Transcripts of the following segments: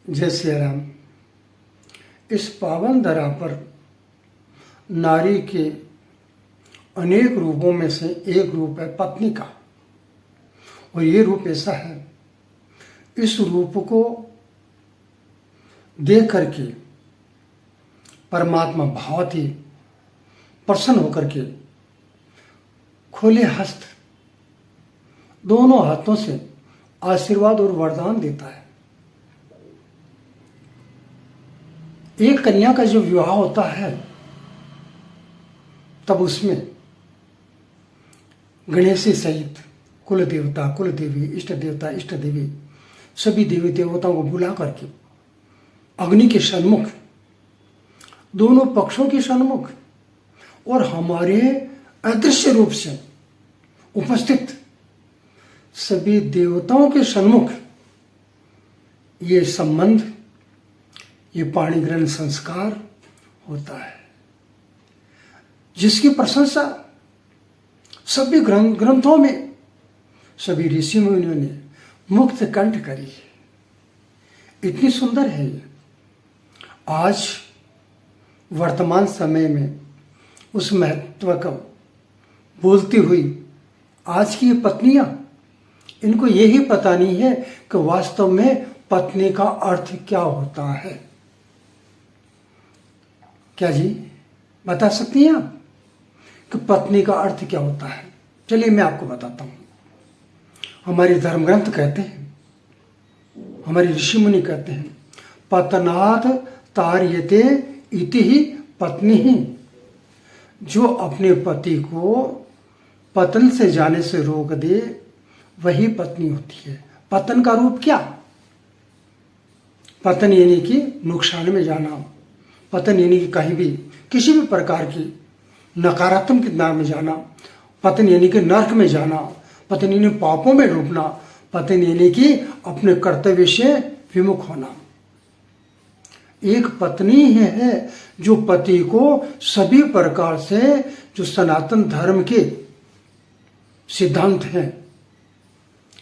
जय श्री राम। इस पावन धरा पर नारी के अनेक रूपों में से एक रूप है पत्नी का, और ये रूप ऐसा है, इस रूप को देख करके परमात्मा बहुत ही प्रसन्न होकर के खुले हस्त दोनों हाथों से आशीर्वाद और वरदान देता है। एक कन्या का जो विवाह होता है तब उसमें गणेश सहित कुल देवता, कुल देवी, इष्ट देवता, इष्ट देवी सभी देवी देवताओं को बुला करके अग्नि के सन्मुख, दोनों पक्षों के सन्मुख और हमारे अदृश्य रूप से उपस्थित सभी देवताओं के सन्मुख ये संबंध, ये पाणी ग्रहण संस्कार होता है, जिसकी प्रशंसा सभी ग्रंथों में सभी ऋषि मुनियों ने मुक्त कंठ करी है। इतनी सुंदर है ये। आज वर्तमान समय में उस महत्व को बोलती हुई आज की ये पत्नियां, इनको यही पता नहीं है कि वास्तव में पत्नी का अर्थ क्या होता है। क्या जी बता सकती हैं आप कि पत्नी का अर्थ क्या होता है? चलिए मैं आपको बताता हूं। हमारे धर्म ग्रंथ कहते हैं, हमारे ऋषि मुनि कहते हैं, पतनाथ तार्यते इति ही पत्नी ही। जो अपने पति को पतन से जाने से रोक दे वही पत्नी होती है। पतन का रूप क्या? पतन यानी कि नुकसान में जाना, पतन यानी कि कहीं भी किसी भी प्रकार की नकारात्मक दिशा में जाना, पतन यानी कि नरक में जाना, पतन यानी पापों में डूबना, पतन यानी कि अपने कर्तव्य से विमुख होना। एक पत्नी ही है जो पति को सभी प्रकार से जो सनातन धर्म के सिद्धांत हैं,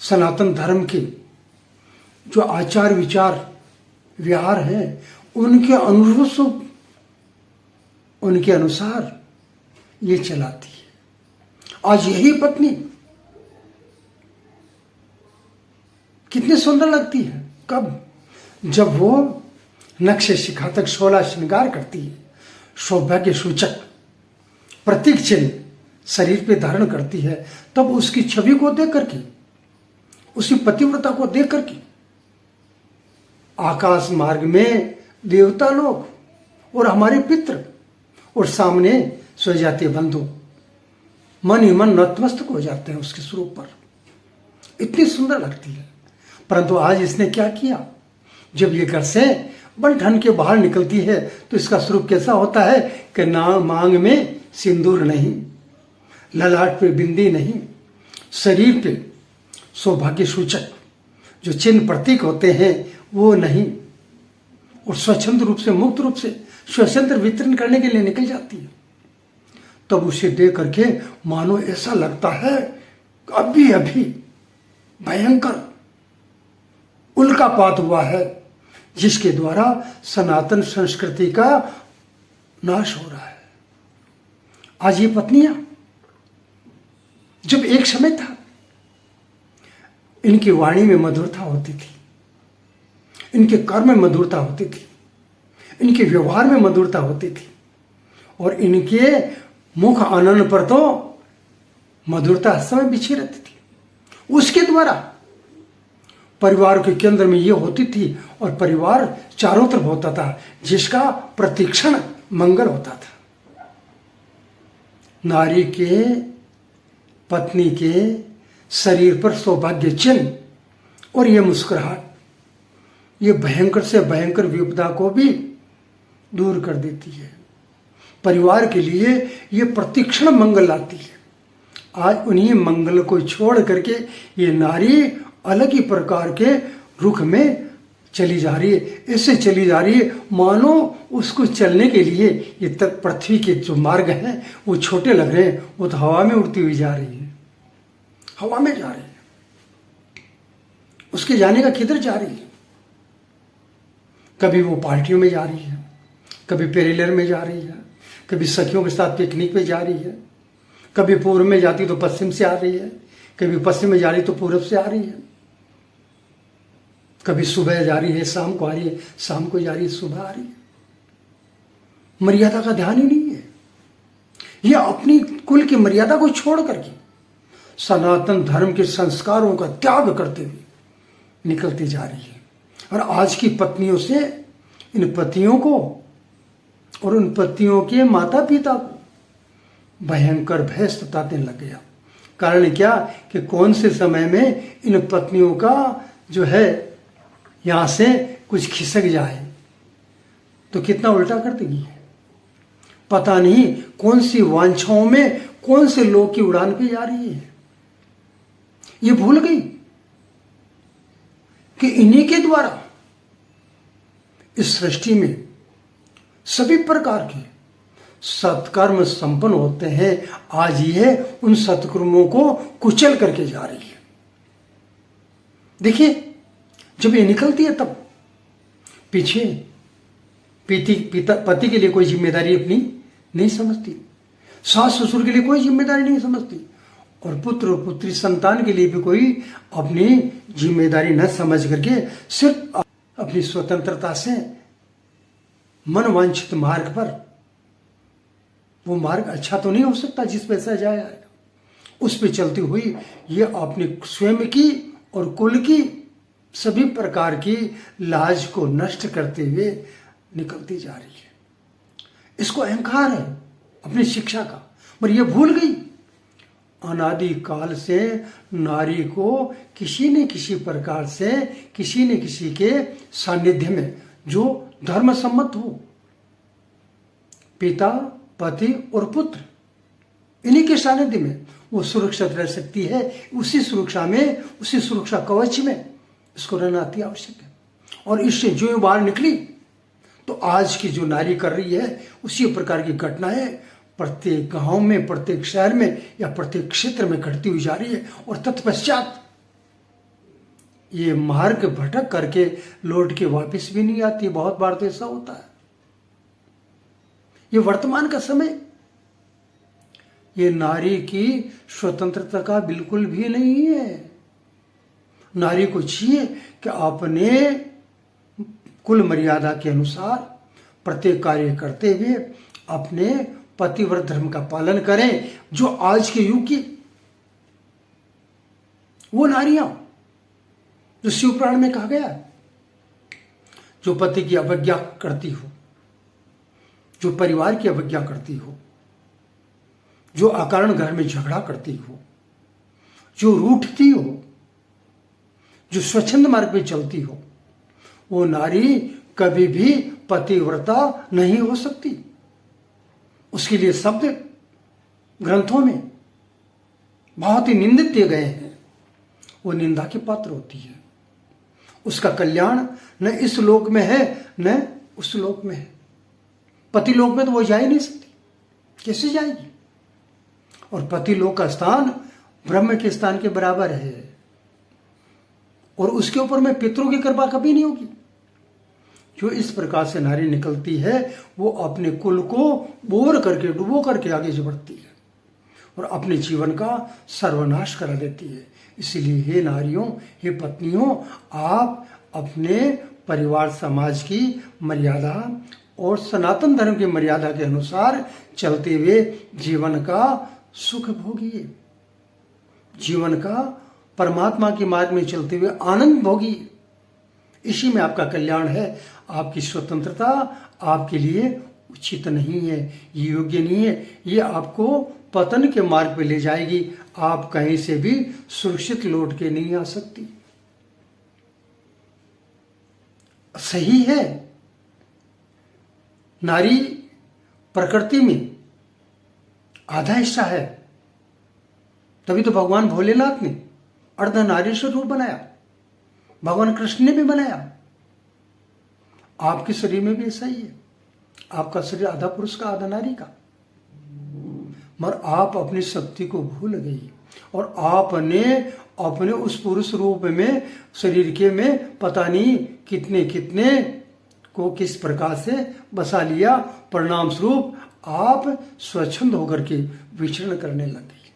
सनातन धर्म के जो आचार विचार व्यवहार हैं, उनके अनुसार ये चलाती है। आज यही पत्नी कितनी सुंदर लगती है। कब? जब वो नक्शे शिखा तक 16 श्रृंगार करती है, सौभाग्य सूचक प्रतीक चिन्ह शरीर पे धारण करती है, तब उसकी छवि को देख करके, उसी पतिव्रता को देख करके आकाश मार्ग में देवता लोग और हमारे पितृ और सामने स्वजातीय बंधु मन ही मन नतमस्तक हो जाते हैं उसके स्वरूप पर। इतनी सुंदर लगती है। परंतु आज इसने क्या किया? जब ये घर से बन ठन के बाहर निकलती है तो इसका स्वरूप कैसा होता है कि ना मांग में सिंदूर नहीं, ललाट पे बिंदी नहीं, शरीर पे सौभाग्य सूचक जो चिन्ह प्रतीक होते हैं वो नहीं, और स्वच्छंद रूप से, मुक्त रूप से स्वतंत्र वितरण करने के लिए निकल जाती है। तब उसे देख करके मानो ऐसा लगता है अभी अभी भयंकर उल्कापात हुआ है, जिसके द्वारा सनातन संस्कृति का नाश हो रहा है। आज ये पत्नियां, जब एक समय था इनकी वाणी में मधुरता होती थी, इनके कर्म में मधुरता होती थी, इनके व्यवहार में मधुरता होती थी, और इनके मुख आनंद पर तो मधुरता हर समय बिछी रहती थी। उसके द्वारा परिवार के केंद्र में ये होती थी और परिवार चारों तरफ होता था, जिसका प्रतिक्षण मंगल होता था। नारी के, पत्नी के शरीर पर सौभाग्य चिन्ह और ये मुस्कुराहट, ये भयंकर से भयंकर विपदा को भी दूर कर देती है। परिवार के लिए ये प्रतिक्षण मंगल लाती है। आज उन्हीं मंगल को छोड़ करके ये नारी अलग ही प्रकार के रुख में चली जा रही है। ऐसे चली जा रही है मानो उसको चलने के लिए ये तक पृथ्वी के जो मार्ग हैं वो छोटे लग रहे हैं, वो तो हवा में उड़ती हुई जा रही है, हवा में जा रही है। उसके जाने का किधर जा रही है? कभी वो पार्टियों में जा रही है, कभी पेरिलर में जा रही है, कभी सखियों के साथ पिकनिक पे जा रही है, कभी पूर्व में जाती तो पश्चिम से आ रही है, कभी पश्चिम में जा रही तो पूर्व से आ रही है, कभी सुबह जा रही है शाम को आ रही है, शाम को जा रही है सुबह आ रही है। मर्यादा का ध्यान ही नहीं है। यह अपनी कुल की मर्यादा को छोड़ करके सनातन धर्म के संस्कारों का त्याग करते हुए निकलती जा रही है। और आज की पत्नियों से इन पतियों को और उन पतियों के माता पिता को भयंकर भय सताने लग गया। कारण क्या कि कौन से समय में इन पत्नियों का जो है यहां से कुछ खिसक जाए तो कितना उल्टा कर देगी। पता नहीं कौन सी वांछाओं में कौन से लोग की उड़ान पे जा रही है। ये भूल गई कि इन्हीं के द्वारा इस सृष्टि में सभी प्रकार के सत्कर्म संपन्न होते हैं। आज यह उन सत्कर्मों को कुचल करके जा रही है। देखिए, जब ये निकलती है तब पीछे पति के लिए कोई जिम्मेदारी अपनी नहीं समझती, सास ससुर के लिए कोई जिम्मेदारी नहीं समझती, और पुत्र और पुत्री संतान के लिए भी कोई अपनी जिम्मेदारी न समझ करके सिर्फ अपनी स्वतंत्रता से मनवांछित मार्ग पर, वो मार्ग अच्छा तो नहीं हो सकता जिस पे ऐसा जाएगा, उस पे चलती हुई ये अपने स्वयं की और कुल की सभी प्रकार की लाज को नष्ट करते हुए निकलती जा रही है। इसको अहंकार है अपनी शिक्षा का, पर यह भूल गई अनादि काल से नारी को किसी न किसी प्रकार से किसी न किसी के सानिध्य में जो धर्म सम्मत हो, पिता पति और पुत्र, इन्हीं के सानिध्य में वो सुरक्षित रह सकती है। उसी सुरक्षा में, उसी सुरक्षा कवच में इसको रहना अति आवश्यक है। और इससे जो बाहर निकली तो आज की जो नारी कर रही है उसी प्रकार की घटनाएं प्रत्येक गांव में, प्रत्येक शहर में या प्रत्येक क्षेत्र में घटती हुई जा रही है। और तत्पश्चात ये मार्ग भटक करके लौट के वापस भी नहीं आती। बहुत बार तो ऐसा होता है। ये वर्तमान का समय, ये नारी की स्वतंत्रता का बिल्कुल भी नहीं है। नारी को चाहिए कि अपने कुल मर्यादा के अनुसार प्रत्येक कार्य करते हुए अपने पतिव्रत धर्म का पालन करें। जो आज के युग की वो नारियां जो शिव पुराण में कहा गया, जो पति की अवज्ञा करती हो, जो परिवार की अवज्ञा करती हो, जो अकारण घर में झगड़ा करती हो, जो रूठती हो, जो स्वच्छंद मार्ग पे चलती हो, वो नारी कभी भी पतिव्रता नहीं हो सकती। उसके लिए शब्द ग्रंथों में बहुत ही निंदित दिए गए हैं। वो निंदा के पात्र होती है। उसका कल्याण न इस लोक में है न उस लोक में है। पति लोक में तो वो जा ही नहीं सकती, कैसे जाएगी। और पति लोक का स्थान ब्रह्म के स्थान के बराबर है। और उसके ऊपर में पितरों की कृपा कभी नहीं होगी। जो इस प्रकार से नारी निकलती है वो अपने कुल को बोर करके, डुबो करके आगे बढ़ती है और अपने जीवन का सर्वनाश करा देती है। इसलिए हे नारियों, हे पत्नियों, आप अपने परिवार समाज की मर्यादा और सनातन धर्म की मर्यादा के अनुसार चलते हुए जीवन का सुख भोगिए। जीवन का परमात्मा के मार्ग में चलते हुए आनंद भोगिए। इसी में आपका कल्याण है। आपकी स्वतंत्रता आपके लिए उचित नहीं है, ये योग्य नहीं है। ये आपको पतन के मार्ग पे ले जाएगी। आप कहीं से भी सुरक्षित लौट के नहीं आ सकती। सही है, नारी प्रकृति में आधा हिस्सा है। तभी तो भगवान भोलेनाथ ने अर्धनारीश्वर रूप बनाया, भगवान कृष्ण ने भी बनाया। आपके शरीर में भी ऐसा ही है। आपका शरीर आधा पुरुष का आधा नारी का, मगर आप अपनी शक्ति को भूल गई और आपने अपने उस पुरुष रूप में शरीर के में पता नहीं कितने कितने को किस प्रकार से बसा लिया, परिणाम स्वरूप आप स्वच्छंद होकर के विचरण करने लग गए।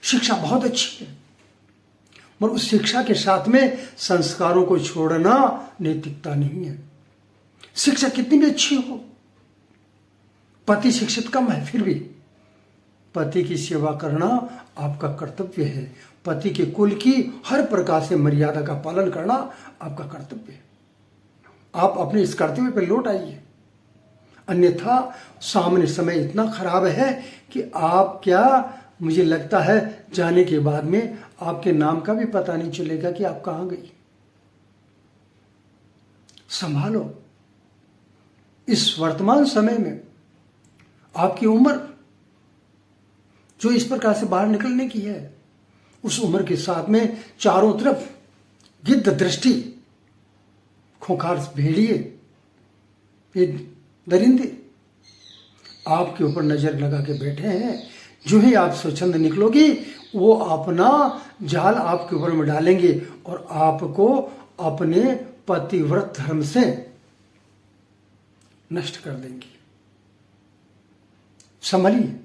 शिक्षा बहुत अच्छी है, मगर उस शिक्षा के साथ में संस्कारों को छोड़ना नैतिकता नहीं है। शिक्षा कितनी भी अच्छी हो, पति शिक्षित कम है, फिर भी पति की सेवा करना आपका कर्तव्य है। पति के कुल की हर प्रकार से मर्यादा का पालन करना आपका कर्तव्य है। आप अपने इस कर्तव्य पर लौट आइए, अन्यथा सामने समय इतना खराब है कि आप क्या, मुझे लगता है जाने के बाद में आपके नाम का भी पता नहीं चलेगा कि आप कहां गई। संभालो। इस वर्तमान समय में आपकी उम्र जो इस प्रकार से बाहर निकलने की है, उस उम्र के साथ में चारों तरफ गिद्ध दृष्टि, खूंखार भेड़िए, ये दरिंदे आपके ऊपर नजर लगा के बैठे हैं। जो ही आप स्वच्छंद निकलोगी, वो अपना जाल आपके ऊपर में डालेंगे और आपको अपने पतिव्रत धर्म से नष्ट कर देंगे। संभलिए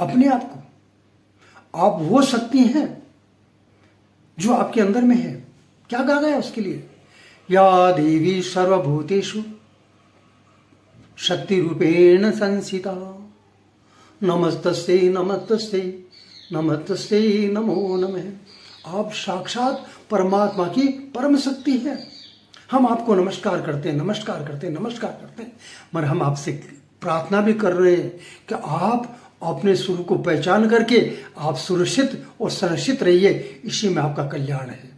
अपने आप को। आप वो शक्ति हैं जो आपके अंदर में है। क्या कहा गया उसके लिए? या देवी सर्वभूतेषु शक्ति रूपेण संस्थिता, नमस्तस्यै नमस्तस्यै नमस्तस्यै नमो नमः। आप साक्षात परमात्मा की परम शक्ति है। हम आपको नमस्कार करते हैं, नमस्कार करते हैं, नमस्कार करते हैं, मगर हम आपसे प्रार्थना भी कर रहे हैं कि आप अपने स्वरूप को पहचान करके आप सुरक्षित और संरक्षित रहिए। इसी में आपका कल्याण है।